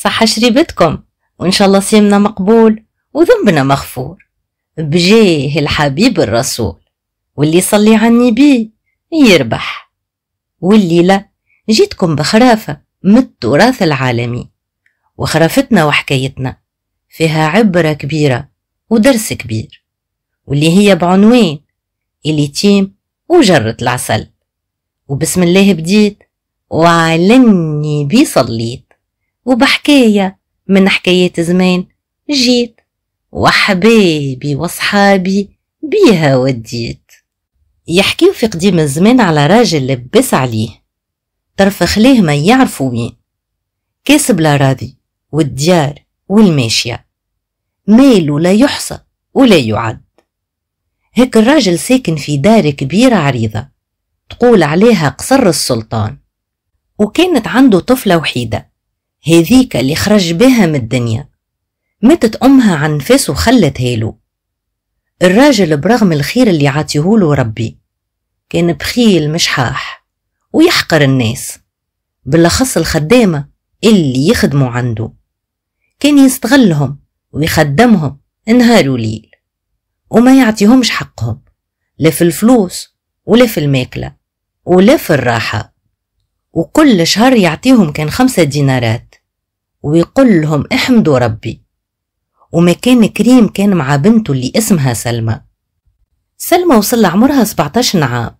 صحة شريبتكم، وإن شاء الله صيامنا مقبول وذنبنا مغفور بجاه الحبيب الرسول، واللي يصلي عني بيه يربح. واللي لا جيتكم بخرافة من التراث العالمي، وخرافتنا وحكايتنا فيها عبرة كبيرة ودرس كبير، واللي هي بعنوان اليتيم وجرة العسل. وبسم الله بديت وعلني بي صليت، وبحكاية من حكايات زمان جيت، وحبايبي وصحابي بيها وديت. يحكيو في قديم الزمان على راجل لبس عليه طرف خليه ما يعرفوا وين، كاسب الأراضي والديار والماشية، ماله لا يحصى ولا يعد. هيك الراجل ساكن في دار كبيرة عريضة تقول عليها قصر السلطان، وكانت عنده طفلة وحيدة، هذيك اللي خرج بها من الدنيا، ماتت أمها عن نفاس وخلتها له. الراجل برغم الخير اللي عاطيهوله ربي كان بخيل مشحاح ويحقر الناس، بالأخص الخدامة اللي يخدموا عنده، كان يستغلهم ويخدمهم نهار وليل، وما يعطيهمش حقهم لا في الفلوس ولا في الماكلة ولا في الراحة. وكل شهر يعطيهم كان 5 دينارات ويقول لهم احمدوا ربي. وما كان كريم كان مع بنته اللي اسمها سلمى. سلمى وصل عمرها 17 عام،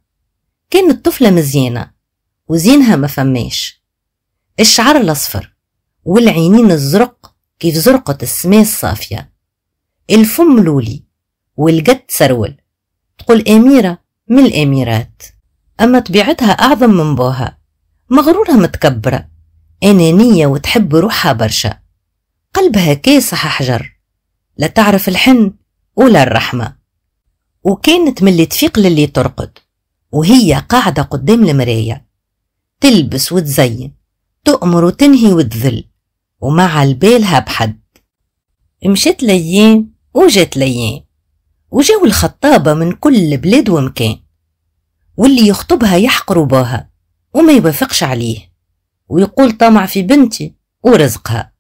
كانت طفلة مزيانة وزينها ما فماش، الشعر الأصفر والعينين الزرق كيف زرقة السماء الصافية، الفم لولي والقد سرول، تقول أميرة من الأميرات، أما طبيعتها أعظم من بوها، مغرورة متكبرة أنانية وتحب روحها برشا، قلبها كاسح حجر، لا تعرف الحن ولا الرحمة. وكانت من اللي تفيق للي ترقد وهي قاعدة قدام المراية، تلبس وتزين، تؤمر وتنهي وتذل، ومع البالها بحد. مشت ليام وجت ليام، وجاو الخطابة من كل بلاد ومكان، واللي يخطبها يحقر باها وما يوافقش عليه، ويقول طمع في بنتي ورزقها.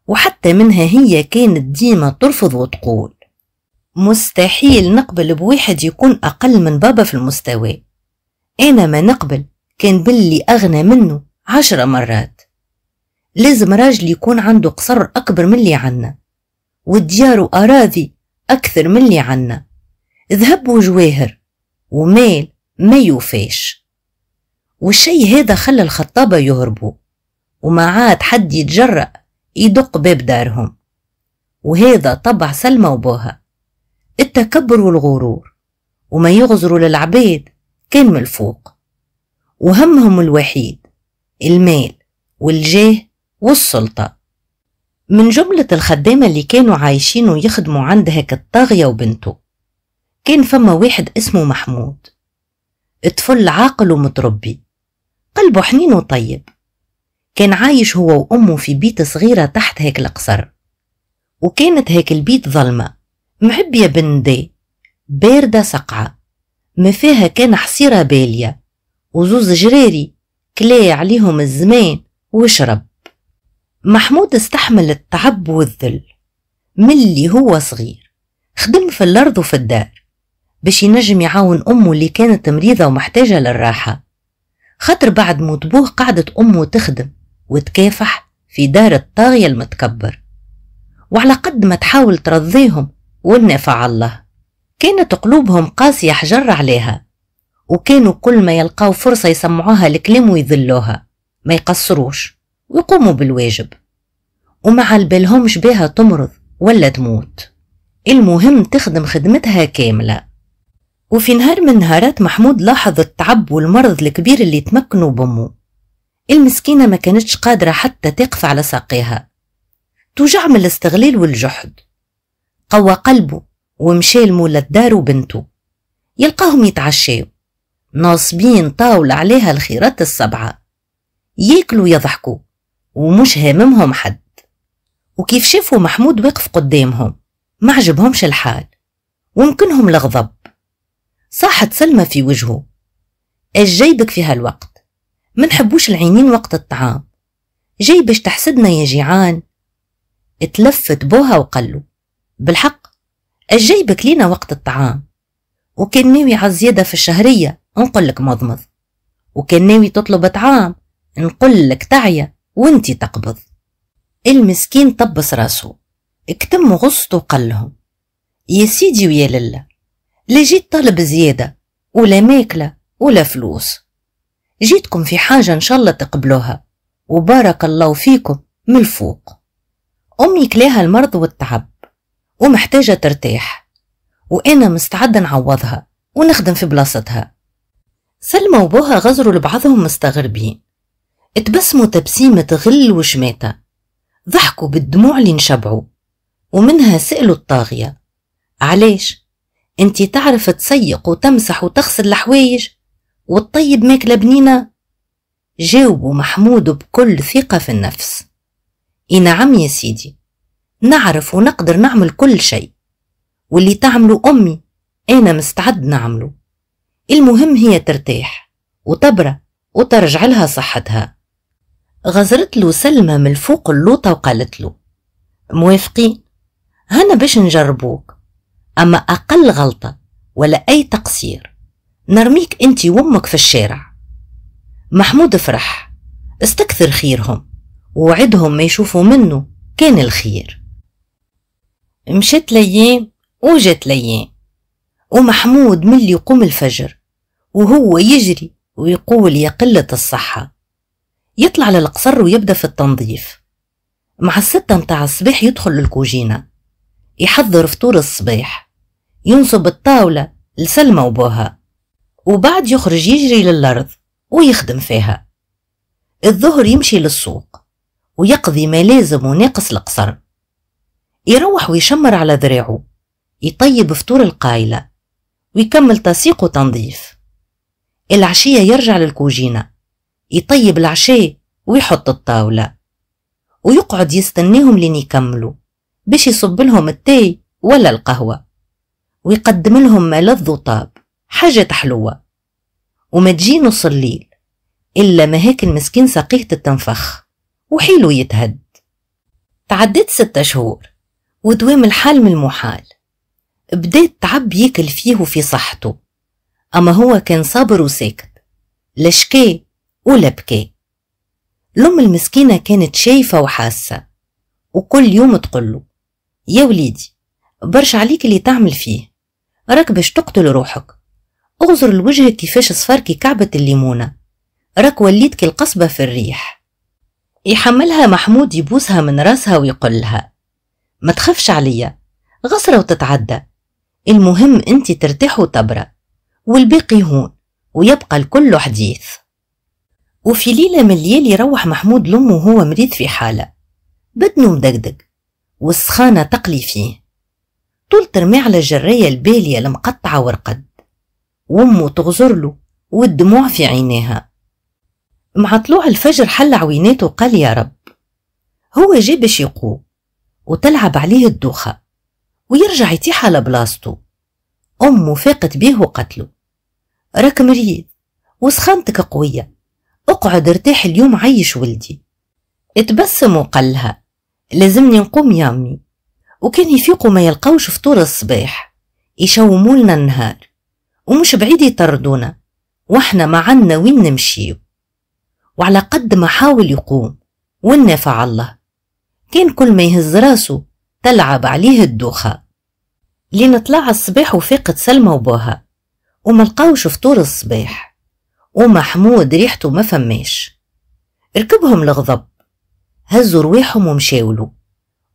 وحتى منها هي كانت ديما ترفض وتقول مستحيل نقبل بواحد يكون أقل من بابا في المستوى، أنا ما نقبل كان باللي أغنى منه 10 مرات، لازم راجل يكون عنده قصر أكبر من اللي عنا، وديار وأراضي أكثر من اللي عنا، ذهب وجواهر ومال ما يوفاش. والشي هذا خلى الخطابة يهربوا، وما عاد حد يتجرأ يدق باب دارهم. وهذا طبع سلمى وبوها، التكبر والغرور، وما يغزروا للعبيد كان من الفوق، وهمهم الوحيد المال والجاه والسلطة. من جملة الخدامة اللي كانوا عايشين ويخدموا عند هيك الطاغية وبنته، كان فما واحد اسمه محمود، طفل عاقل ومتربي، قلبه حنين وطيب، كان عايش هو وأمه في بيت صغيرة تحت هيك القصر، وكانت هيك البيت ظلمة معبية بالنداء، باردة سقعة، ما فيها كان حصيرة بالية وزوز جراري كلا عليهم الزمان وشرب. محمود استحمل التعب والذل من اللي هو صغير، خدم في الأرض وفي الدار باش ينجم يعاون أمه اللي كانت مريضة ومحتاجة للراحة، خاطر بعد موت بوه قعدت أمه تخدم وتكافح في دار الطاغية المتكبر، وعلى قد ما تحاول ترضيهم والنفع الله، كانت قلوبهم قاسية حجر عليها، وكانوا كل ما يلقاو فرصة يسمعوها الكلام ويذلوها، ما يقصروش ويقوموا بالواجب، ومع البالهمش بها تمرض ولا تموت، المهم تخدم خدمتها كاملة. وفي نهار من نهارات محمود لاحظ التعب والمرض الكبير اللي تمكنوا بأمه، المسكينة ما كانتش قادرة حتى تقف على ساقيها، توجع من الاستغلال والجحد. قوى قلبه ومشى لمولى الدار وبنته، يلقاهم يتعشاو ناصبين طاولة عليها الخيرات السبعة، ياكلوا يضحكوا ومش هاممهم حد. وكيف شافوا محمود واقف قدامهم ما عجبهمش الحال ومكنهم الغضب، صاحت سلمى في وجهه اش جايبك في هالوقت، ما نحبوش العينين وقت الطعام، جاي باش تحسدنا يا جيعان؟ اتلفت بوها وقالو بالحق الجيبك لينا وقت الطعام، وكان ناوي عالزيادة في الشهرية نقولك مضمض، وكان ناوي تطلب طعام نقولك تعيا وانتي تقبض. المسكين طبس راسه اكتم غصته وقالهم يا سيدي ويا لله، لا جيت طالب زيادة ولا ماكلة ولا فلوس، جيتكم في حاجة ان شاء الله تقبلوها وبارك الله فيكم من الفوق. أمي كلاها المرض والتعب ومحتاجة ترتاح، وأنا مستعدة نعوضها ونخدم في بلاصتها. سلمى وبوها غزروا لبعضهم مستغربين، اتبسموا تبسيمة غل وشماتة، ضحكوا بالدموع اللي نشبعوا، ومنها سألوا الطاغية علاش انتي تعرف تسيق وتمسح وتغسل الحوايج والطيب ماكلة بنينة؟ جاوبوا محمود بكل ثقة في النفس نعم يا سيدي، نعرف ونقدر نعمل كل شيء، واللي تعمله أمي أنا مستعد نعمله، المهم هي ترتاح وتبرى وترجع لها صحتها. غزرت له سلمى من الفوق اللوطة وقالت له موافقين، هنا باش نجربوك، أما أقل غلطة ولا أي تقصير نرميك أنتي وأمك في الشارع. محمود فرح، استكثر خيرهم ووعدهم ما يشوفوا منه كان الخير. مشت ليام وجت ليام، ومحمود من اللي يقوم الفجر وهو يجري ويقول يا قلة الصحة، يطلع للقصر ويبدأ في التنظيف. مع 6 متاع الصباح يدخل للكوجينة يحضر فطور الصباح، ينصب الطاولة لسلمى وبوها، وبعد يخرج يجري للأرض ويخدم فيها. الظهر يمشي للسوق ويقضي ما لازم وناقص القصر، يروح ويشمر على ذراعه، يطيب فطور القايلة ويكمل تسيق وتنظيف. العشية يرجع للكوجينة يطيب العشاء ويحط الطاولة، ويقعد يستناهم لين يكملوا باش يصب لهم التاي ولا القهوة، ويقدم لهم ما لذ وطاب حاجة حلوة. وما تجي نص الليل إلا ما هيك المسكين ساقيه تتنفخ وحيله يتهد. تعدت 6 شهور ودوام الحال من المحال، بدأت تعب ياكل فيه وفي صحته، أما هو كان صابر وساكت، لا شكا ولا بكى. الأم المسكينة كانت شايفة وحاسة، وكل يوم تقوله يا وليدي برش عليك اللي تعمل فيه، راك باش تقتل روحك، اغزر لوجهك كيفاش صفاركي كعبة الليمونة، راك وليت كالقصبة في الريح. يحملها محمود يبوسها من راسها ويقولها ما تخافش عليا، غصرة وتتعدى، المهم انت ترتاح وتبرى، والباقي هون ويبقى الكل حديث. وفي ليلة من الليل يروح محمود لأمه وهو مريض في حالة، بدنه مدقدق والسخانة تقلي فيه، طول ترمي على الجراية البالية المقطعة ورقد، وامه تغزر له والدموع في عينيها. مع طلوع الفجر حل عويناته وقال يا رب. هو جي باش يقوم وتلعب عليه الدوخة ويرجع يتيح على بلاصته. أمه فاقت بيه وقتله راك مريض وسخانتك قوية، اقعد ارتاح اليوم عيش ولدي. اتبسم وقالها لازمني نقوم يا أمي. وكان يفيقوا ما يلقوش فطور الصباح، يشومولنا النهار ومش بعيد يطردونا واحنا معنا وين نمشيو. وعلى قد ما حاول يقوم والنافع الله كان كل ما يهز راسه تلعب عليه الدوخة. لين طلع الصباح وفاقت سلمى وبوها وما لقاوش فطور الصباح، ومحمود ريحته ما فماش. ركبهم الغضب، هزوا رواحهم ومشاولوا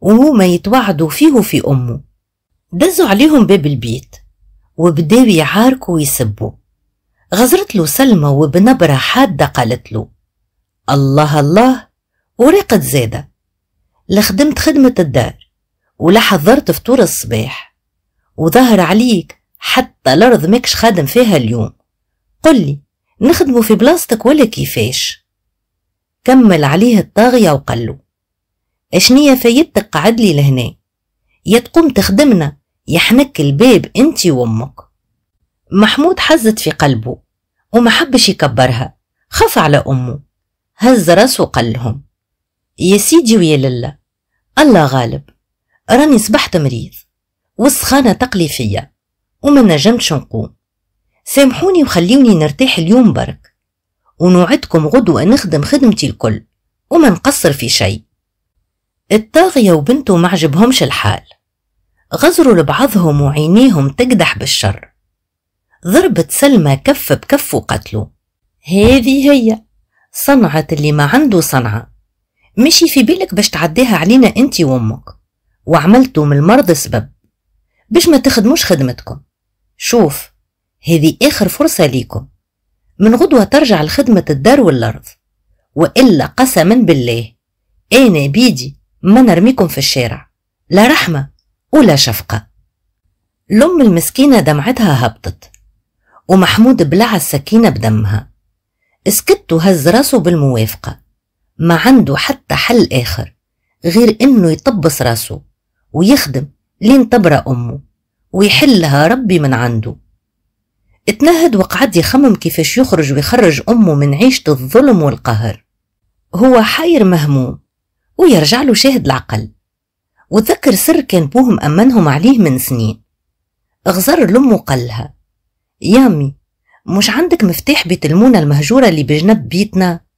وهما يتوعدوا فيه وفي أمه. دزوا عليهم باب البيت وبداو يعاركوا ويسبوا. غزرت له سلمى وبنبرة حادة قالت له الله الله، ورقت زادة، لا خدمت خدمة الدار ولا حضرت فطور الصباح، وظهر عليك حتى الأرض ماكش خادم فيها اليوم، قلي نخدموا في بلاصتك ولا كيفاش؟ كمل عليه الطاغية وقال اشنية فايدتك قعد لي لهنا، يا تقوم تخدمنا يحنك الباب انتي وامك. محمود حزت في قلبه وما حبش يكبرها، خاف على امه، هز راسه وقال لهم يا سيدي ويا لله، الله غالب، راني صبحت مريض والسخانة تقلي فيا وما نجمتش نقوم. سامحوني وخليوني نرتاح اليوم برك، ونوعدكم غدوة نخدم خدمتي الكل وما نقصر في شيء. الطاغية وبنته ما عجبهمش الحال، غزروا لبعضهم وعينيهم تقدح بالشر. ضربت سلمى كف بكف وقتلوا. هذه هي صنعة اللي ما عنده صنعة، مشي في بالك باش تعديها علينا انتي وامك، وعملتوا من المرض سبب باش ما تخدموش خدمتكم. شوف، هذه آخر فرصة ليكم، من غدوة ترجع لخدمة الدار والأرض، وإلا قسما بالله أنا بيدي ما نرميكم في الشارع، لا رحمة ولا شفقة. الأم المسكينة دمعتها هبطت، ومحمود بلع السكينة بدمها. اسكت وهز راسه بالموافقة، ما عنده حتى حل آخر غير إنه يطبس راسه ويخدم لين تبرأ أمه ويحلها ربي من عنده. اتنهد وقعد يخمم كيفاش يخرج ويخرج أمه من عيشة الظلم والقهر. هو حاير مهموم ويرجع له شاهد العقل، وتذكر سر كان بوه مأمنهم عليه من سنين. اغزر لأمه وقالها: يامي، مش عندك مفتاح بيت المونة المهجورة اللي بجنب بيتنا؟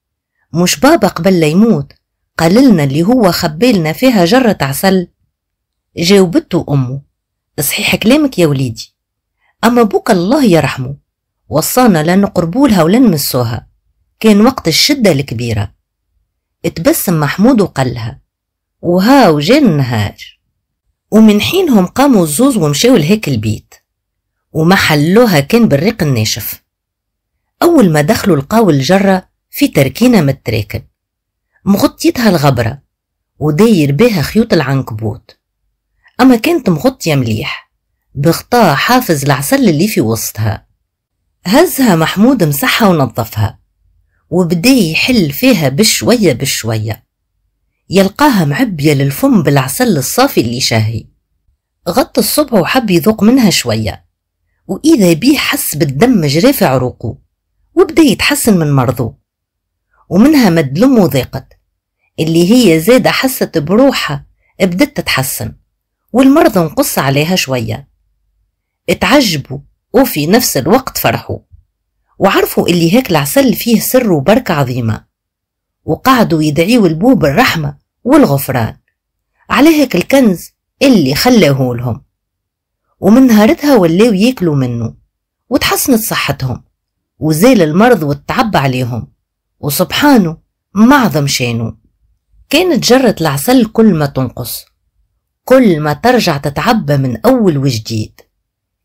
مش بابا قبل لا يموت قاللنا اللي هو خبالنا فيها جرة عسل؟ جاوبته أمه: صحيح كلامك يا وليدي، أما بوك الله يرحمه وصانا لا نقربولها ولا نمسوها، كان وقت الشدة الكبيرة. اتبسم محمود وقالها: وها وجان النهار. ومن حينهم قاموا الزوز ومشاو لهيك البيت، ومحلوها كان بالريق الناشف. أول ما دخلوا لقاو الجرة في تركينة متراكن مغطيتها الغبرة وداير بها خيوط العنكبوت، أما كانت مغطية مليح بغطاء حافظ العسل اللي في وسطها. هزها محمود مسحها ونظفها، وبدا يحل فيها بشوية بشوية، يلقاها معبية للفم بالعسل الصافي اللي شاهي. غط الصبع وحب يذوق منها شوية، وإذا بيه حس بالدم جري في عروقه وبدا يتحسن من مرضه. ومنها مد لمه ضاقت، اللي هي زادة حست بروحها بدت تتحسن، والمرض انقص عليها شوية. اتعجبوا وفي نفس الوقت فرحوا، وعرفوا اللي هيك العسل فيه سر وبركة عظيمة، وقعدوا يدعيوا لبوه بالرحمة والغفران على هيك الكنز اللي خلاه لهم. ومن نهارتها ولاو ياكلوا منه، وتحسنت صحتهم، وزال المرض والتعب عليهم، وسبحانه معظم شانه. كانت جرة العسل كل ما تنقص، كل ما ترجع تتعبى من أول وجديد،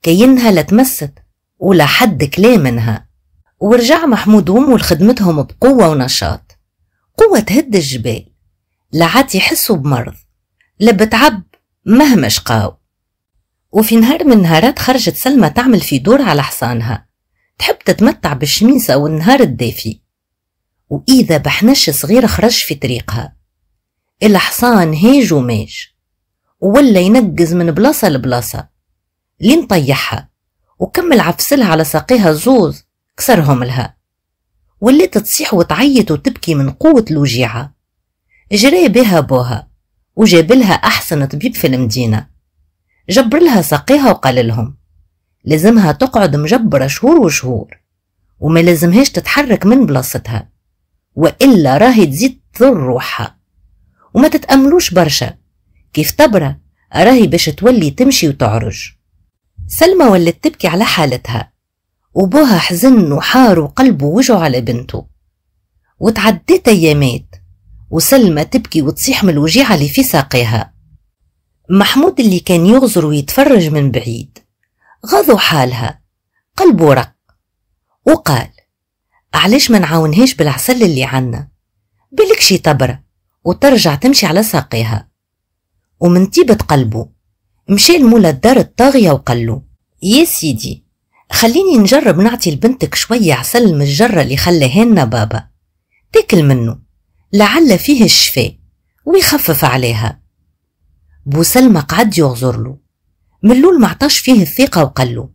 كينها لا تمست ولا حد كلا منها. ورجع محمود وامه لخدمتهم بقوة ونشاط، قوة تهد الجبال، لا عاد يحسوا بمرض لا بتعب مهما شقاو. وفي نهار من نهارات خرجت سلمى تعمل في دور على حصانها، تحب تتمتع بالشميسة والنهار الدافي، وإذا بحنش صغير خرج في طريقها. الحصان هيج وماج، ولا ينقز من بلاصة لبلاصة لين طيحها، وكمل عفسلها على ساقيها زوز كسرهم لها، وليت تصيح وتعيط وتبكي من قوة الوجيعة. جري بها بوها وجابلها أحسن طبيب في المدينة، جبرلها ساقيها وقال لهم لازمها تقعد مجبرة شهور وشهور، وما لازمهاش تتحرك من بلاصتها، وإلا راهي تزيد تضر روحها. وما تتأملوش برشا، كيف تبرى راهي باش تولي تمشي وتعرج. سلمى ولت تبكي على حالتها، وبوها حزن وحار وقلبه وجعه على بنته. وتعديت أيامات وسلمى تبكي وتصيح من الوجيعة اللي في ساقيها. محمود اللي كان يغزر ويتفرج من بعيد غضو حالها، قلبه رق، وقال: علاش ما نعاونهاش بالعسل اللي عنا، بالك شي تبرى وترجع تمشي على ساقيها. ومن طيبة قلبه مشي لمولا الدار الطاغية وقال له: يا سيدي، خليني نجرب نعطي لبنتك شوية عسل من الجرة اللي خلاهالنا بابا، تاكل منه لعل فيه الشفاء ويخفف عليها. بو سلمى قعد يغزر له، من اللول معطاش فيه الثقة وقال له: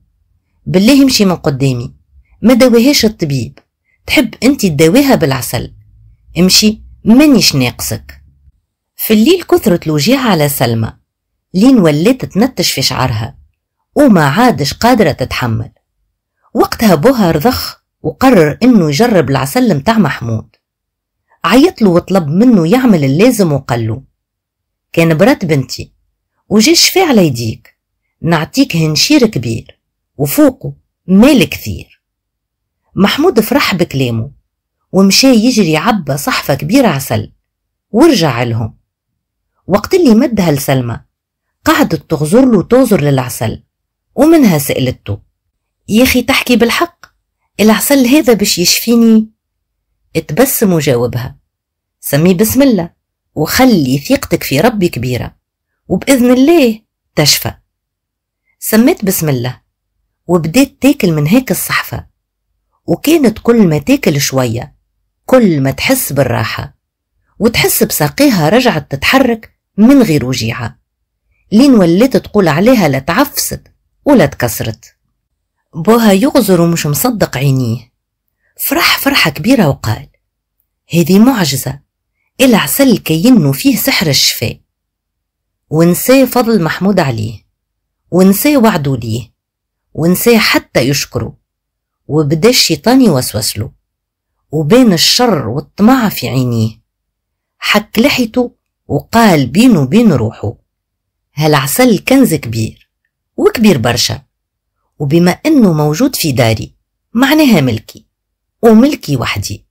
بالله امشي من قدامي، ما داويهاش الطبيب، تحب انت تداويها بالعسل، امشي مانيش ناقصك. في الليل كثرت الوجيعة على سلمى، لين ولات تنتش في شعرها وما عادش قادرة تتحمل. وقتها بوها رضخ وقرر انه يجرب العسل متاع محمود. عيط له وطلب منه يعمل اللازم وقال له: كان برات بنتي وجي الشفاء على يديك، نعطيك هنشير كبير وفوقه مال كثير. محمود فرح بكلامه ومشى يجري عبى صحفة كبيرة عسل ورجع لهم. وقت اللي مدها لسلمى قعدت تغزر له وتغزر للعسل، ومنها سألته: يا أخي تحكي بالحق، العسل هذا باش يشفيني؟ اتبسم وجاوبها: سمي بسم الله وخلي ثقتك في ربي كبيرة وبإذن الله تشفى. سميت بسم الله وبدأت تاكل من هيك الصحفة، وكانت كل ما تاكل شوية كل ما تحس بالراحة وتحس بساقيها رجعت تتحرك من غير وجيعة، لين وليت تقول عليها لا تعفست ولا تكسرت. بوها يغزر ومش مصدق عينيه، فرح فرحة كبيرة وقال: هذه معجزة، العسل كينه فيه سحر الشفاء. ونساه فضل محمود عليه، ونساه وعده ليه، ونساه حتى يشكره، وبدا الشيطان يوسوس له وبين الشر والطمع في عينيه. حك لحيته وقال بينه وبين روحه: هالعسل كنز كبير وكبير برشا، وبما انه موجود في داري معناها ملكي وملكي وحدي.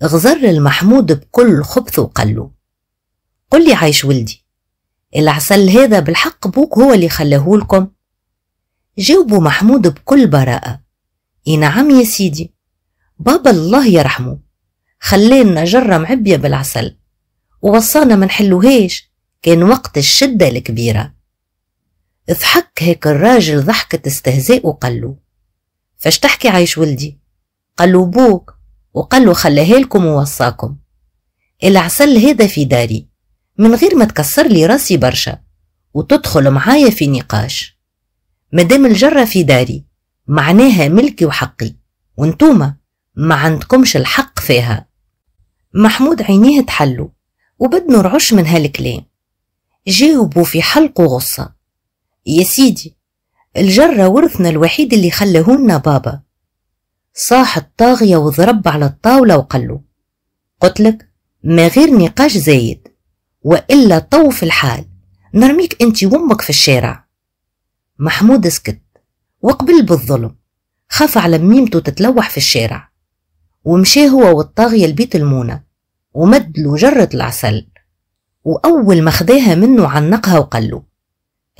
غزر المحمود بكل خبث وقال له: قل لي عايش ولدي، العسل هذا بالحق بوك هو اللي خلاه لكم؟ جاوبوا محمود بكل براءة: اي نعم يا سيدي، بابا الله يرحمه خلينا جرة معبية بالعسل ووصانا ما نحلوهاش، كان وقت الشدة الكبيرة. ضحك هيك الراجل ضحكة استهزاء وقال له: فاش تحكي عايش ولدي؟ قال له: بوك وقال له خليها لكم ووصاكم. العسل هذا في داري من غير ما تكسر لي راسي برشا وتدخل معايا في نقاش. مادام الجرة في داري معناها ملكي وحقي، وانتوما ما عندكمش الحق فيها. محمود عينيه تحلوا وبدنه رعش من هالكلام. جاوبوا في حلقه غصة: يا سيدي، الجرة ورثنا الوحيد اللي خلهولنا بابا. صاح الطاغية وضرب على الطاولة وقال له: قلتلك ما غير نقاش زايد، وإلا طوف الحال نرميك انت وامك في الشارع. محمود سكت وقبل بالظلم، خاف على ميمته تتلوح في الشارع، ومشى هو والطاغية البيت المونة ومد له جرة العسل، وأول ما خداها منه عنقها وقال له: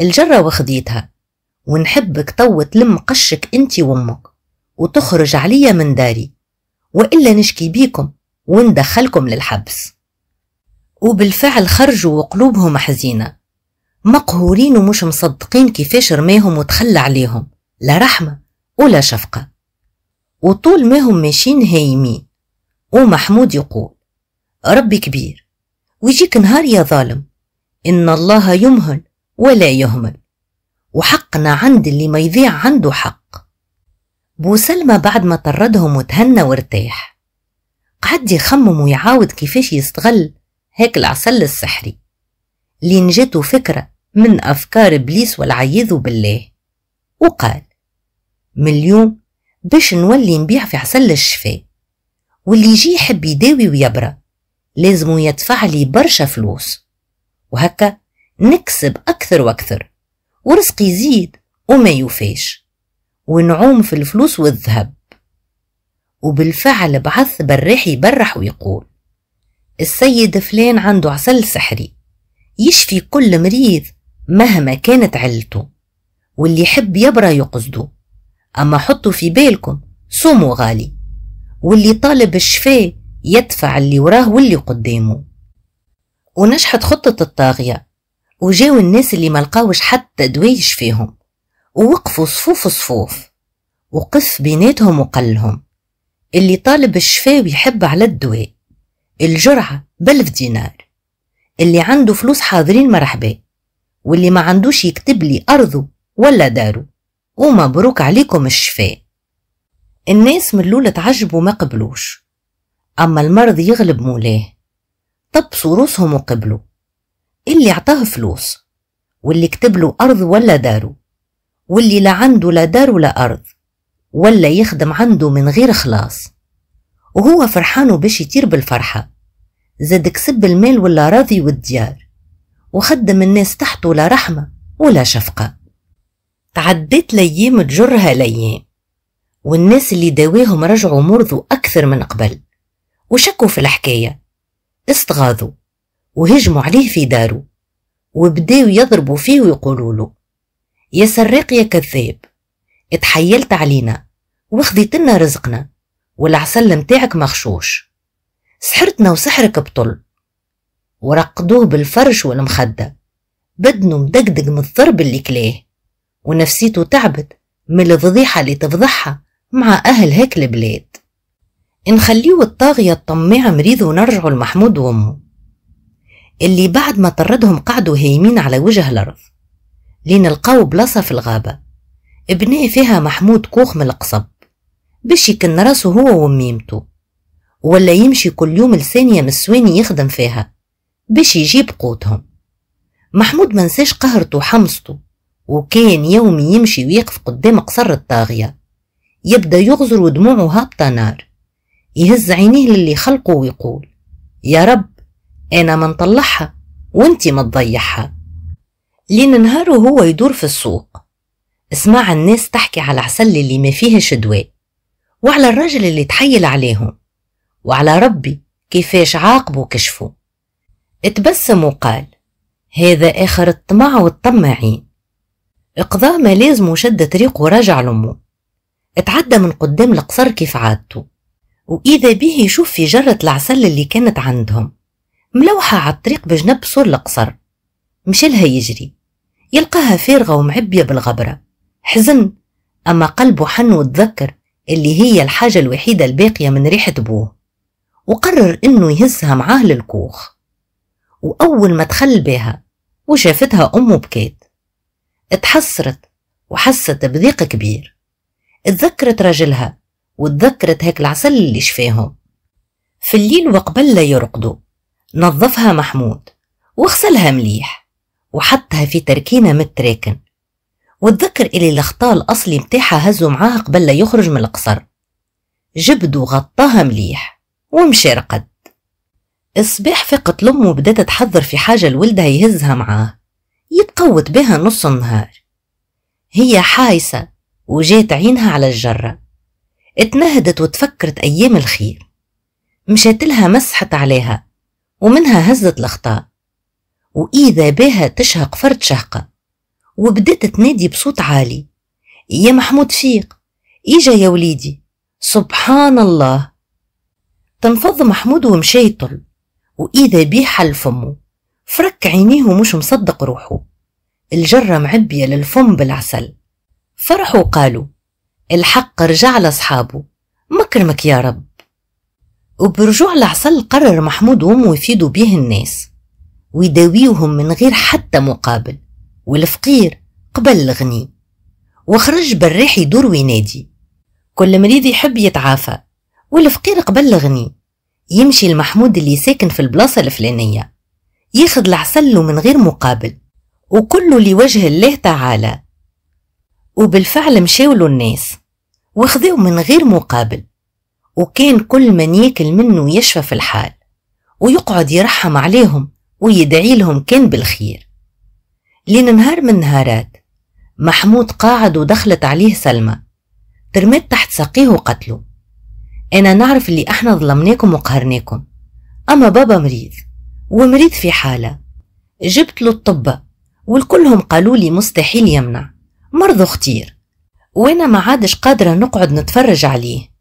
الجرة وخديتها، ونحبك تو تلم قشك انت وامك وتخرج عليا من داري، وإلا نشكي بيكم وندخلكم للحبس. وبالفعل خرجوا وقلوبهم حزينة، مقهورين ومش مصدقين كيفاش رماهم وتخلى عليهم، لا رحمة ولا شفقة. وطول ما هم ماشيين هايمين ومحمود يقول: ربي كبير ويجيك نهار يا ظالم، إن الله يمهل ولا يهمل، وحقنا عند اللي ما يضيع عنده حق. بوسلمى بعد ما طردهم وتهنى وارتاح، قعد يخمم ويعاود كيفاش يستغل هيك العسل السحري، لين جاته فكرة من أفكار إبليس والعياذ بالله، وقال: من اليوم باش نولي نبيع في عسل الشفاء، واللي يجي يحب يداوي ويبرى لازم يدفع لي برشا فلوس، وهكا نكسب أكثر وأكثر، ورزقي يزيد وما يوفاش، ونعوم في الفلوس والذهب. وبالفعل بعث بريح يبرح ويقول: السيد فلان عنده عسل سحري يشفي كل مريض مهما كانت علته، واللي يحب يبرى يقصده، أما حطوا في بالكم سوموا غالي، واللي طالب الشفاء يدفع اللي وراه واللي قدامه. ونجحت خطة الطاغية، وجاو الناس اللي ملقاوش حتى دواء يشفيهم، ووقفوا صفوف صفوف، وقف بيناتهم وقال لهم: اللي طالب الشفاء ويحب على الدواء الجرعة ب1000 دينار، اللي عنده فلوس حاضرين مرحبا، واللي ما عندوش يكتب لي أرضه ولا داره، ومبروك عليكم الشفاء. الناس من الأول تعجبوا ما قبلوش، أما المرض يغلب مولاه، طبسوا روسهم وقبلوا. اللي اعطاه فلوس، واللي كتبله أرض ولا دارو، واللي لا عنده لا دار ولا أرض، ولا يخدم عنده من غير خلاص، وهو فرحان باش يطير بالفرحة. زاد كسب المال ولا راضي والديار، وخدم الناس تحته لا رحمة ولا شفقة. تعدت ليام تجرها ليام، والناس اللي داويهم رجعوا مرضوا أكثر من قبل، وشكوا في الحكاية، استغاظوا وهجموا عليه في داره، وبداوا يضربوا فيه ويقولوا له: يا سراق يا كذاب، اتحيلت علينا وخذيت لنا رزقنا، والعسل متاعك مغشوش، سحرتنا وسحرك بطل. ورقدوه بالفرش والمخدة، بدنه مدقدق من الضرب اللي كلاه، ونفسيته تعبت من الفضيحة اللي تفضحها مع أهل هيك البلاد. نخليه الطاغية الطماع مريض ونرجعوا لمحمود وأمه، اللي بعد ما طردهم قعدوا هايمين على وجه الأرض لين لقاو بلاصة في الغابة بناه فيها محمود كوخ من القصب باش يكن راسه هو وميمته، ولا يمشي كل يوم لثانية من السواني يخدم فيها باش يجيب قوتهم. محمود منساش قهرته وحمصته، وكان يومي يمشي ويقف قدام قصر الطاغية، يبدأ يغزر ودموعه هابطة نار، يهز عينيه للي خلقه ويقول: يا رب أنا ما نطلعها وانتي ما تضيعها. لين نهاره هو يدور في السوق، اسمع الناس تحكي على العسل اللي ما فيهش دواء، وعلى الرجل اللي تحيل عليهم، وعلى ربي كيفاش عاقبه وكشفه. اتبسم وقال: هذا آخر الطمع والطماعين. اقضى ما لازم وشد طريقه ورجع لأمه. اتعدى من قدام القصر كيف عادته، وإذا به يشوف في جرة العسل اللي كانت عندهم ملوحة على الطريق بجنب سور القصر. مشلها يجري، يلقاها فارغة ومعبية بالغبرة. حزن، أما قلبه حن وتذكر اللي هي الحاجة الوحيدة الباقية من ريحة بوه، وقرر إنه يهزها معاه للكوخ. وأول ما دخل بها وشافتها أمه بكيت، اتحسرت وحست بضيق كبير. اتذكرت رجلها وتذكرت هيك العسل اللي شفاهم. في الليل وقبل لا يرقدوا نظفها محمود وغسلها مليح وحطها في تركينة متراكن، وتذكر إلي الخطا الأصلي متاعها هزوا معاها قبل لا يخرج من القصر. جبدو غطاها مليح ومشي رقد. الصباح فقت لأمه وبدأت تحضر في حاجة لولدها يهزها معاه يتقوت بها نص النهار. هي حايسة وجات عينها على الجرة، اتنهدت وتفكرت أيام الخير. مشات لها مسحت عليها ومنها هزت الخطا، وإذا بها تشهق فرد شهقة، وبدأت تنادي بصوت عالي: يا محمود فيق، إجا يا وليدي. سبحان الله. تنفض محمود ومشي يطل، وإذا بيه حل فمه، فرك عينيه ومش مصدق روحه، الجرة معبية للفم بالعسل. فرحوا وقالوا: الحق رجع لأصحابه، مكرمك يا رب. وبرجوع العسل قرر محمود وأمه يفيدوا بيه الناس ويداويوهم من غير حتى مقابل، والفقير قبل الغني. وخرج بالريح يدور وينادي: كل مريض يحب يتعافى، والفقير قبل الغني يمشي لمحمود اللي ساكن في البلاصة الفلانية، ياخد العسل من غير مقابل، وكله لوجه الله تعالى. وبالفعل مشاولوا الناس واخذوا من غير مقابل، وكان كل من ياكل منه يشفى في الحال، ويقعد يرحم عليهم ويدعي لهم كان بالخير. لين نهار من نهارات محمود قاعد ودخلت عليه سلمى، ترمت تحت ساقيه وقتله: أنا نعرف اللي احنا ظلمناكم وقهرناكم، أما بابا مريض ومريض في حالة، جبت له الطبة والكلهم قالوا لي مستحيل يمنع، مرضه خطير، وأنا ما عادش قادرة نقعد نتفرج عليه،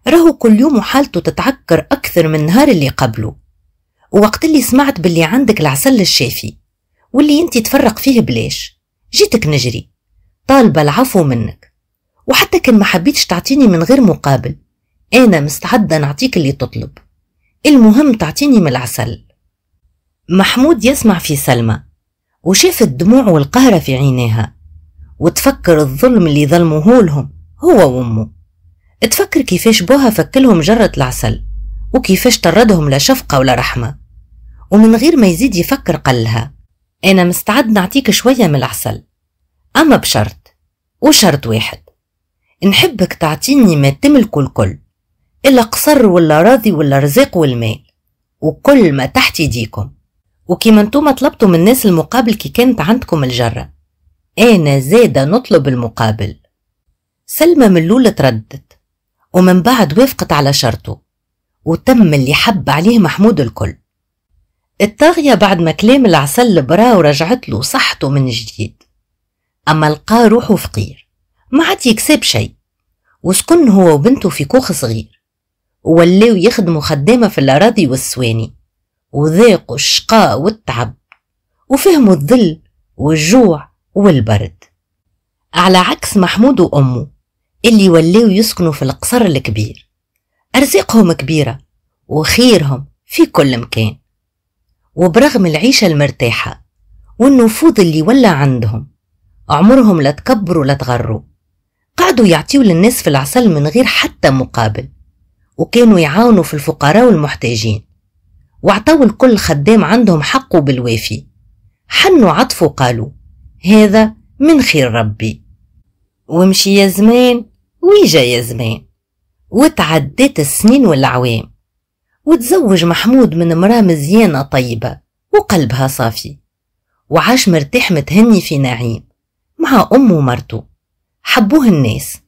راهو كل يوم حالته تتعكر أكثر من النهار اللي قبله. ووقت اللي سمعت باللي عندك العسل الشافي واللي انتي تفرق فيه بلاش، جيتك نجري طالبة العفو منك، وحتى كان ما حبيتش تعطيني من غير مقابل، أنا مستعدة نعطيك اللي تطلب، المهم تعطيني من العسل. محمود يسمع في سلمى وشاف الدموع والقهرة في عينيها، وتفكر الظلم اللي ظلموه لهم هو وامه. تفكر كيفاش بوها فكلهم جرة العسل، وكيفاش طردهم لا شفقة ولا رحمة، ومن غير ما يزيد يفكر قالها: أنا مستعد نعطيك شوية من العسل، أما بشرط، وشرط واحد، نحبك تعطيني ما تملكه الكل، إلا قصر ولا راضي ولا رزاق والمال، وكل ما تحت يديكم، وكيما انتوما طلبتوا من الناس المقابل كي كانت عندكم الجرة، أنا زادة نطلب المقابل. سلمى من الأول تردت، ومن بعد وافقت على شرطه، وتم اللي حب عليه محمود الكل. الطاغية بعد ما كلام العسل البرا ورجعت له صحته من جديد، أما لقى روحه فقير ما عاد يكسب شيء، وسكن هو وبنته في كوخ صغير، وولاو يخدموا خدامة في الأراضي والسواني، وذاقوا الشقاء والتعب، وفهموا الذل والجوع والبرد، على عكس محمود وأمه اللي ولاو يسكنوا في القصر الكبير، أرزاقهم كبيرة وخيرهم في كل مكان. وبرغم العيشة المرتاحة والنفوذ اللي ولا عندهم، عمرهم لا تكبروا لا تغروا، قعدوا يعطيوا للناس في العسل من غير حتى مقابل، وكانوا يعاونوا في الفقراء والمحتاجين، واعطوا الكل خدام عندهم حقه بالوافي، حنوا عطفوا قالوا: هذا من خير ربي. ومشي يا زمان ويجا يا زمان، وتعدت السنين والأعوام، وتزوج محمود من امرأة مزيانة طيبة وقلبها صافي، وعاش مرتاح متهني في نعيم مع أمه ومرته، حبوه الناس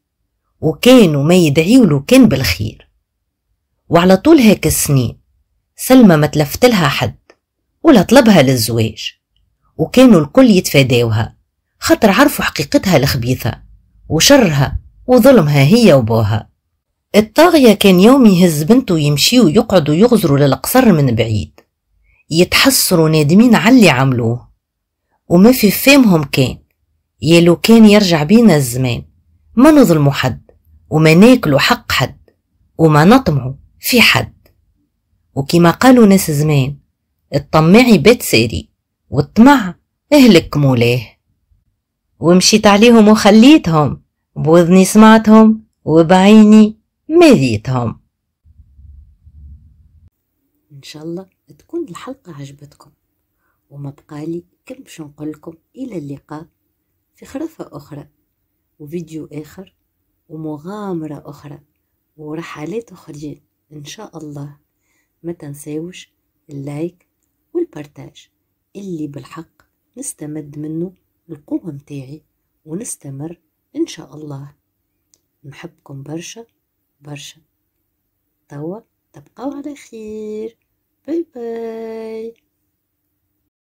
وكانوا ما يدعيولو كان بالخير. وعلى طول هيك السنين سلمى ما تلفتلها حد ولا طلبها للزواج، وكانوا الكل يتفاداوها خاطر عرفوا حقيقتها الخبيثة وشرها وظلمها هي وبوها. الطاغية كان يوم يهز بنته ويمشيوا يقعدوا يغزروا للقصر من بعيد، يتحسروا نادمين على اللي عملوه، وما في فهمهم كان يا لو كان يرجع بينا الزمان ما نظلموا حد وما ناكلوا حق حد وما نطمعوا في حد. وكما قالوا ناس زمان: الطماعي بيت ساري والطمع اهلك مولاه. ومشيت عليهم وخليتهم، بوذني سمعتهم وبعيني مذيتهم. إن شاء الله تكون الحلقة عجبتكم، وما بقالي كل باش نقولكم إلى اللقاء في خرافة أخرى وفيديو آخر ومغامرة أخرى ورحلات أخرين إن شاء الله. ما تنساوش اللايك والبارتاج اللي بالحق نستمد منه القوة متاعي ونستمر إن شاء الله. نحبكم برشا برشا. توا تبقوا على خير. باي باي.